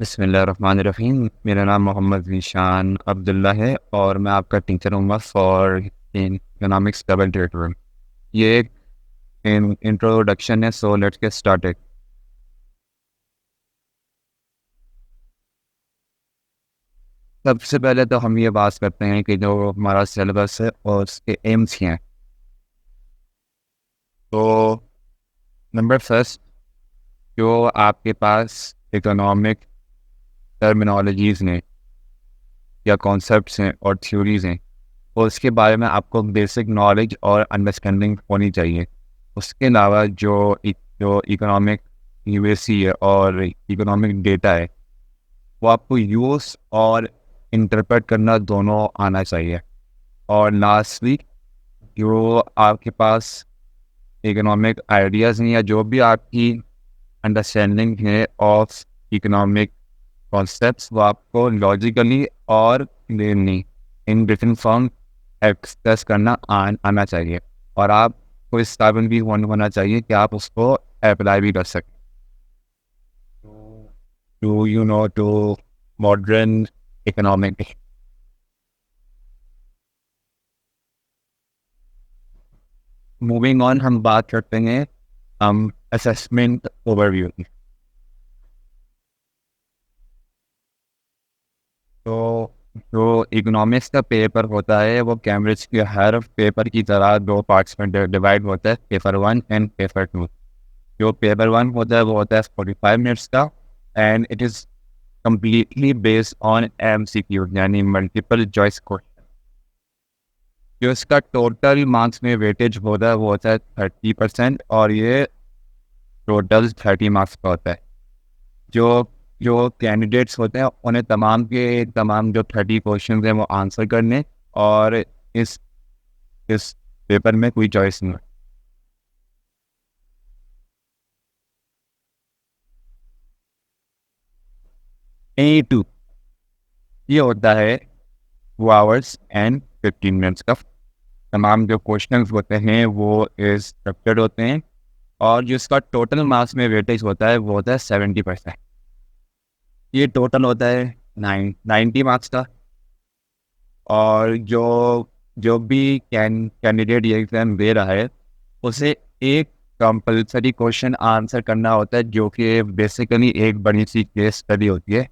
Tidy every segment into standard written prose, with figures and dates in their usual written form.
बिस्मिल्लाहिर्रहमानिर्रहीम। मेरा नाम मोहम्मद ज़ीशान अब्दुल्ला है और मैं आपका टीचर हूँ for in economics double tutorial. ये एक इंट्रोडक्शन है, सो लेट्स गेट स्टार्टेड। सबसे पहले तो हम ये बात करते हैं कि जो हमारा सिलेबस है और उसके एम्स क्या हैं। तो नंबर फर्स्ट, जो आपके पास इकोनॉमिक टर्मिनोलॉजीज़ हैं या कॉन्सेप्ट्स हैं और थ्योरीज़ हैं, और उसके बारे में आपको बेसिक नॉलेज और अंडरस्टैंडिंग होनी चाहिए। उसके अलावा जो इकोनॉमिक यूएसी है और इकोनॉमिक डेटा है, वो आपको यूज़ और इंटरप्रेट करना दोनों आना चाहिए। और लास्टली, जो आपके पास इकोनॉमिक आइडियाज़ हैं या जो भी आपकी अंडरस्टैंडिंग है ऑफ इकोनॉमिक कॉन्सेप्ट्स, वो आपको लॉजिकली और clearly in different form express करना आना चाहिए। और आपको इस काबिल भी होना चाहिए कि आप उसको अप्लाई भी कर सकें to modern economic. Moving on, हम बात करते हैं हम असेसमेंट ओवरव्यू की। तो जो इकोनॉमिक्स का पेपर होता है वो कैम्ब्रिज के हर पेपर की तरह दो पार्ट्स में डिवाइड होता है, paper one and paper two. जो पेपर वन होता है वो होता है 45 मिनट्स का, and it is completely based on MCQ यानी मल्टीपल चॉइस क्वेश्चन। जो इसका टोटल मार्क्स में वेटेज होता है वो होता है 30%, और ये टोटल 30 मार्क्स का होता है। जो जो कैंडिडेट्स होते हैं उन्हें तमाम के तमाम जो 30 क्वेश्चन हैं वो आंसर करने, और इस इस पेपर में कोई चॉइस नहीं है। A2 ये होता है 2 hours and 15 minutes का। तमाम जो क्वेश्चंस होते हैं वो इस स्ट्रक्चर्ड होते हैं, और जो इसका टोटल मार्क्स में वेटेज होता है वो होता है 70%। ये टोटल होता है 90 मार्क्स का। और जो जो भी कैंडिडेट ये एग्ज़ाम दे रहा है उसे एक कंपलसरी क्वेश्चन आंसर करना होता है, जो कि बेसिकली एक बड़ी सी केस स्टडी होती है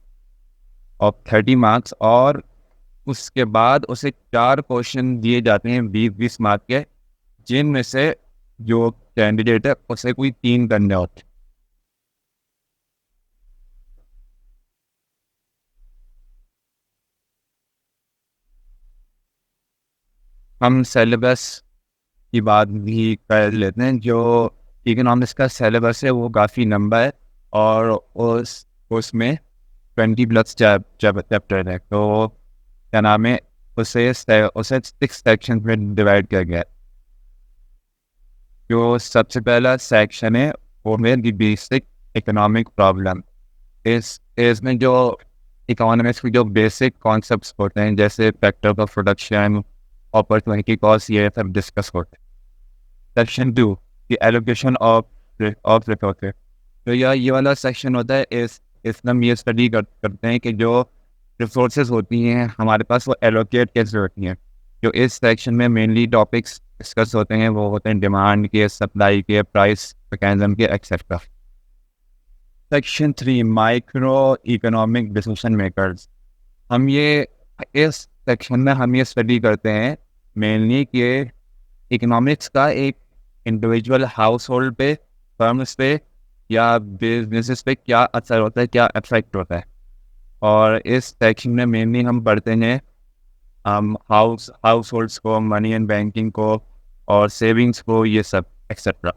ऑफ 30 मार्क्स। और उसके बाद उसे 4 क्वेश्चन दिए जाते हैं 20-20 मार्क के, जिनमें से जो कैंडिडेट है उसे कोई 3 करने होते हैं। हम सिलेबस की बात भी कर लेते हैं। जो इकोनॉमिक्स का सिलेबस है वो काफ़ी लंबा है, और उसमें 20+ चैप्टर है। तो क्या नाम है, उसे 6 सेक्शन में डिवाइड किया गया है। जो सबसे पहला सेक्शन है वो है द बेसिक इकोनॉमिक प्रॉब्लम। इसमें जो इकोनॉमिक्स की जो बेसिक कॉन्सेप्ट्स होते हैं, जैसे factor of production, opportunity cost, ये सब डिस्कस होते हैं। Section 2, the allocation of resources. तो ये वाला सेक्शन होता है, इसमें हम ये स्टडी करते हैं कि जो रिसोर्सेज होती हैं हमारे पास वो एलोकेट कैसे होती हैं। जो इस सेक्शन में मेनली टॉपिक्स डिस्कस होते हैं वो होते हैं डिमांड के, सप्लाई के, प्राइस मैकेनिज्म के, etcetera. Section 3, micro economic decision makers. हम ये इस सेक्शन में हम ये स्टडी करते हैं मेनली कि इकोनॉमिक्स का एक इंडिविजुअल हाउस होल्ड पे, फर्म्स पे या बिजनेसेस पे क्या असर होता है, क्या इफेक्ट होता है। और इस सेक्शन में मेनली हम पढ़ते हैं हाउस होल्ड्स को, मनी एंड बैंकिंग को, और सेविंग्स को, ये सब etcetera.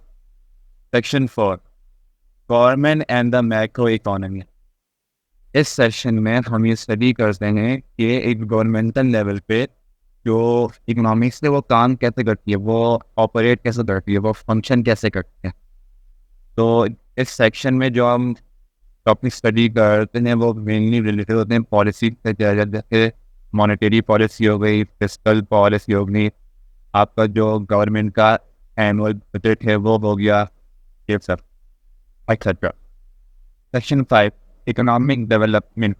Section 4, government and the macro economy. इस सेशन में हम ये स्टडी करते हैं कि एक गवर्नमेंटल लेवल पे जो इकोनॉमिक्स है वो काम कैसे करती है, वो ऑपरेट कैसे करती है, वो फंक्शन कैसे करती है। तो इस सेक्शन में जो हम टॉपिक स्टडी करते हैं वो मेनली रिलेटेड होते हैं पॉलिसी से, जैसे मॉनेटरी पॉलिसी हो गई, फिस्कल पॉलिसी हो गई, आपका जो गवर्नमेंट का एनुअल बजट है वो हो गया, ये सब एक्सेट्रा। Section 5, economic development.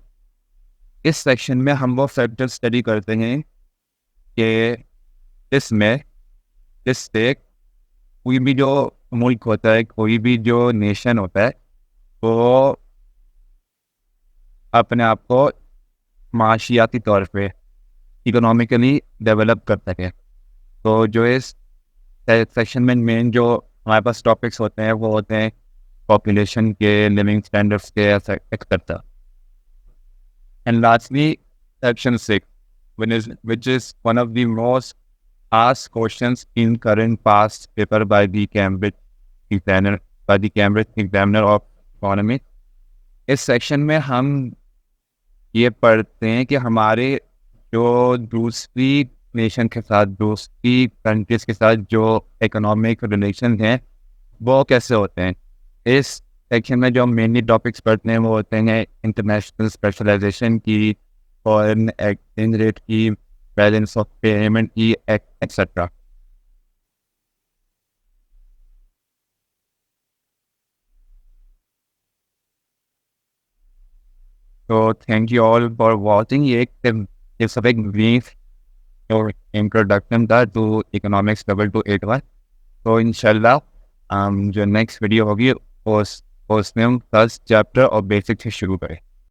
इस सेक्शन में हम वो फैक्टर स्टडी करते हैं कि इसमें जिससे कोई भी जो मुल्क होता है, कोई भी जो नेशन होता है, वो अपने आप को माशियाती तौर पे इकोनॉमिकली डेवलप कर सके। तो जो इस सेक्शन में मेन जो हमारे पास टॉपिक्स होते हैं वो होते हैं पॉपुलेशन के, लिविंग स्टैंडर्ड्स के, etcetera. And lastly section 6 which is one of the most asked questions in current past paper by the Cambridge examiner of economy। इस सेक्शन में हम ये पढ़ते हैं कि हमारे जो दूसरी नेशन के साथ, दूसरी कंट्रीज के साथ जो इकोनॉमिक रिलेशन हैं वो कैसे होते हैं। इस सेक्शन में जो मेनली टॉपिक्स पढ़ते हैं वो होते हैं इंटरनेशनल स्पेशलाइजेशन की, फॉरेन एक्सचेंज रेट की, बैलेंस ऑफ पेमेंट की, एक्सेट्रा। तो thank you all for watching. ये सब एक ब्रीफ और इंट्रोडक्शन था टू इकोनॉमिक्स लेवल टू 8 1। तो इंशाल्लाह जो नेक्स्ट वीडियो होगी उसमें हम फर्स्ट चैप्टर और बेसिक से शुरू करें।